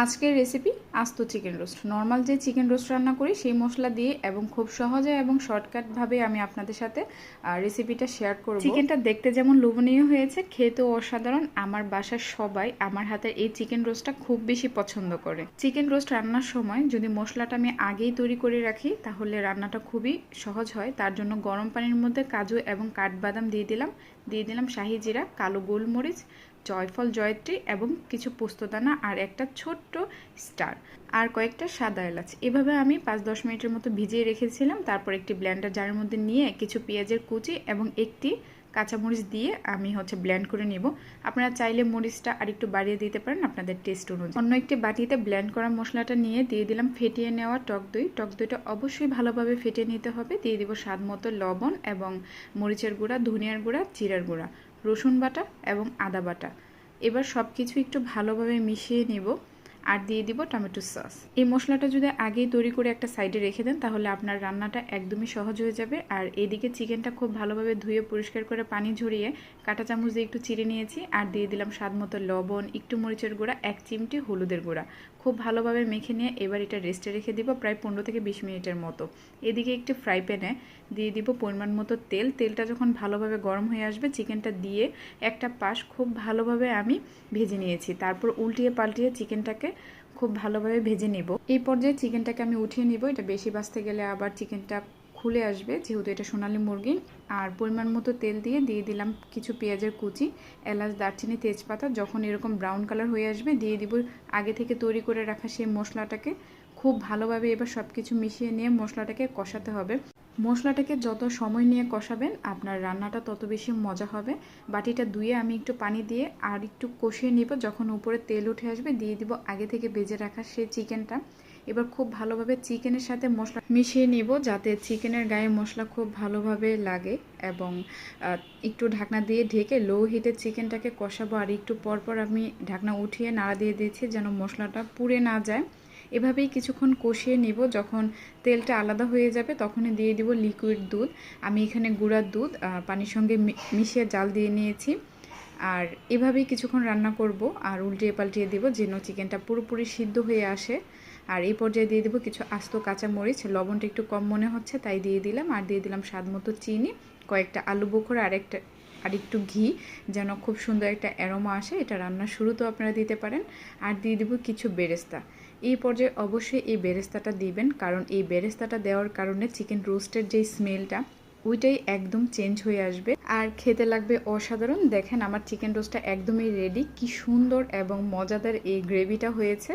আজকের রেসিপি আস্ত chicken roast. Normal যে চিকেন রোস্ট রান্না করি সেই মশলা দিয়ে এবং খুব সহজে এবং শর্টকাটভাবে আমি আপনাদের সাথে রেসিপিটা শেয়ার করব। চিকেনটা দেখতে যেমন লোভনীয় হয়েছে, খেতেও অসাধারণ। আমার বাসার সবাই আমার হাতের এই চিকেন রোস্টটা খুব বেশি পছন্দ করে। চিকেন রোস্ট রান্নার সময় যদি মশলাটা আমি আগেই তৈরি করে রাখি তাহলে রান্নাটা খুবই সহজ হয়। তার জন্য গরম পানির মধ্যে কাজু এবং কাঠবাদাম দিয়ে দিলাম শাহি জিরা, কালো গোলমরিচ, জয়ফল, জয়ত্রী এবং কিছু পোস্তদানা আর একটা ছোট্ট স্টার আর কয়েকটা সাদা এলাচ। এভাবে আমি 5-10 মিনিটের মতো ভিজিয়ে রেখেছিলাম। তারপর একটি ব্লেন্ডার জারের মধ্যে নিয়ে কিছু পেঁয়াজের কুচি এবং একটি কাঁচামরিচ দিয়ে আমি ব্লেন্ড করে নিব। আপনারা চাইলে মরিচটা আর একটু বাড়িয়ে দিতে পারেন আপনাদের টেস্ট অনুযায়ী। অন্য একটি বাটিতে ব্লেন্ড করা মশলাটা নিয়ে দিয়ে দিলাম ফেটিয়ে নেওয়া টক দই। টক দইটা অবশ্যই ভালোভাবে ফেটিয়ে নিতে হবে। দিয়ে দিব স্বাদ মতো লবণ এবং মরিচের গুঁড়া, ধনিয়ার গুঁড়া, জিরার গুঁড়া, রসুন বাটা এবং আদা বাটা। এবার সব কিছু একটু ভালোভাবে মিশিয়ে নেব আর দিয়ে দিব টমেটো সস। এই মশলাটা যদি আগেই তৈরি করে একটা সাইডে রেখে দেন তাহলে আপনার রান্নাটা একদমই সহজ হয়ে যাবে। আর এদিকে চিকেনটা খুব ভালোভাবে ধুয়ে পরিষ্কার করে পানি ঝরিয়ে কাঁটা চামচ দিয়ে একটু চিড়ে নিয়েছি আর দিয়ে দিলাম স্বাদ মতো লবণ, একটু মরিচের গুঁড়া, 1 চিমটি হলুদের গুঁড়া। খুব ভালোভাবে মেখে নিয়ে এবার এটা রেস্টে রেখে দিব প্রায় 15 থেকে 20 মিনিটের মতো। এদিকে একটি ফ্রাই প্যানে দিয়ে দিব পরিমাণ মতো তেল। তেলটা যখন ভালোভাবে গরম হয়ে আসবে চিকেনটা দিয়ে একটা পাশ খুব ভালোভাবে আমি ভেজে নিয়েছি। তারপর উল্টিয়ে পাল্টিয়ে চিকেনটাকে খুব ভালোভাবে ভেজে নিব। এই পর্যায়ে চিকেনটাকে আমি উঠিয়ে নিব। এটা বেশি ভাজতে গেলে আবার চিকেনটা খুলে আসবে, যেহেতু এটা সোনালী মুরগি। আর পরিমাণ মতো তেল দিয়ে দিলাম কিছু পেঁয়াজের কুচি, এলাচ, দারচিনি, তেজপাতা। যখন এরকম ব্রাউন কালার হয়ে আসবে দিয়ে দিব আগে থেকে তৈরি করে রাখা সেই মশলাটাকে। খুব ভালোভাবে এবার সব কিছু মিশিয়ে নিয়ে মশলাটাকে কষাতে হবে। মশলাটাকে যত সময় নিয়ে কষাবেন আপনার রান্নাটা তত বেশি মজা হবে। বাটিটা ধুয়ে আমি একটু পানি দিয়ে আর একটু কষিয়ে নিব। যখন উপরে তেল উঠে আসবে দিয়ে দিব আগে থেকে ভেজে রাখা সেই চিকেনটা। এবার খুব ভালোভাবে চিকেনের সাথে মশলা মিশিয়ে নিব যাতে চিকেনের গায়ে মশলা খুব ভালোভাবে লাগে এবং একটু ঢাকনা দিয়ে ঢেকে লো হিটে চিকেনটাকে কষাবো। আর একটু পরপর আমি ঢাকনা উঠিয়ে নাড়া দিয়ে দিচ্ছি যেন মশলাটা পুড়ে না যায়। এভাবেই কিছুক্ষণ কষিয়ে নিব। যখন তেলটা আলাদা হয়ে যাবে তখনই দিয়ে দিব লিকুইড দুধ। আমি এখানে গুঁড়ার দুধ পানির সঙ্গে মিশিয়ে জাল দিয়ে নিয়েছি। আর এভাবেই কিছুক্ষণ রান্না করব আর উল্টিয়ে পাল্টিয়ে দিব যেন চিকেনটা পুরোপুরি সিদ্ধ হয়ে আসে। আর এই পর্যায়ে দিয়ে দিব কিছু আস্ত কাঁচামরিচ। লবণটা একটু কম মনে হচ্ছে তাই দিয়ে দিলাম। আর দিয়ে দিলাম স্বাদ মতো চিনি, কয়েকটা আলু বোখরা আর একটু ঘি যেন খুব সুন্দর একটা অ্যারোমা আসে। এটা রান্নার শুরুতেও আপনারা দিতে পারেন। আর দিয়ে দিব কিছু বেরেস্তা। এই পর্যায়ে অবশ্যই এই বেরেস্তাটা দিবেন, কারণ এই বেরেস্তাটা দেওয়ার কারণে চিকেন রোস্টের যেই স্মেলটা ওইটাই একদম চেঞ্জ হয়ে আসবে আর খেতে লাগবে অসাধারণ। দেখেন আমার চিকেন রোস্টটা একদমই রেডি। কি সুন্দর এবং মজাদার এই গ্রেভিটা হয়েছে।